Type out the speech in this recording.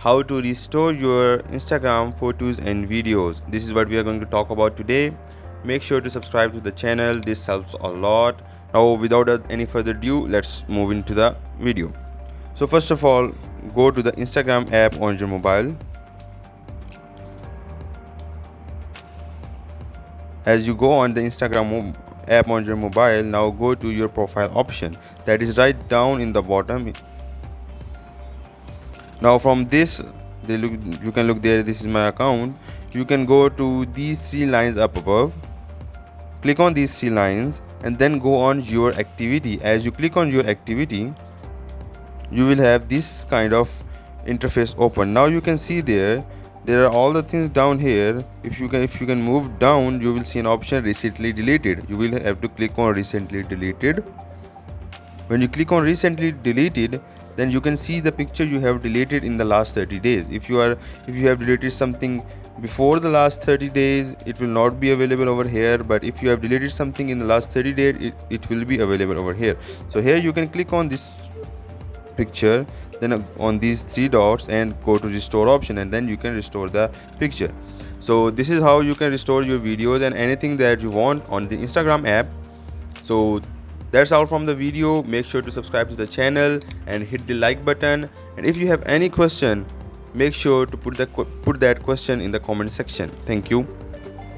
how to restore your Instagram photos and videos. This is what we are going to talk about today. Make sure to subscribe to the channel. This helps a lot. Now without any further ado, let's move into the video. So first of all, go to the Instagram app on your mobile. As you go on the Instagram app on your mobile, now go to your profile option that is right down in the bottom. Now from this, you can look there, this is my account. You can go to these three lines up above, click on these three lines and then go on your activity. As you click on your activity, you will have this kind of interface open. Now you can see there are all the things down here. If you can move down, you will see an option recently deleted. You will have to click on recently deleted. When you click on recently deleted, then you can see the picture you have deleted in the last 30 days. If you have deleted something before the last 30 days, it will not be available over here, but if you have deleted something in the last 30 days, it will be available over here. So here you can click on this picture, then on these three dots and go to restore option, and then you can restore the picture. So this is how you can restore your videos and anything that you want on the Instagram app. So that's all from the video. Make sure to subscribe to the channel and hit the like button, and if you have any question, make sure to put that question in the comment section. Thank you.